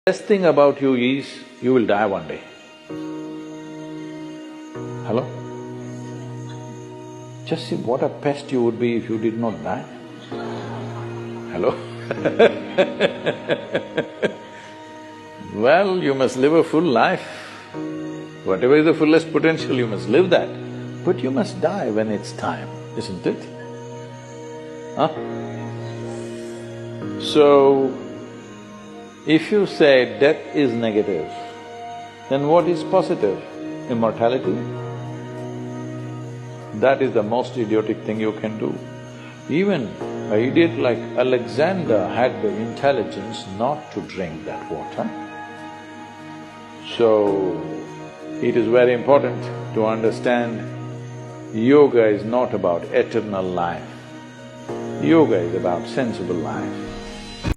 Best thing about you is, you will die one day. Hello? Just see what a pest you would be if you did not die. Hello? Well, you must live a full life. Whatever is the fullest potential, you must live that. But you must die when it's time, isn't it? Huh? So, if you say death is negative, then what is positive? Immortality? That is the most idiotic thing you can do. Even an idiot like Alexander had the intelligence not to drink that water. So, it is very important to understand yoga is not about eternal life. Yoga is about sensible life.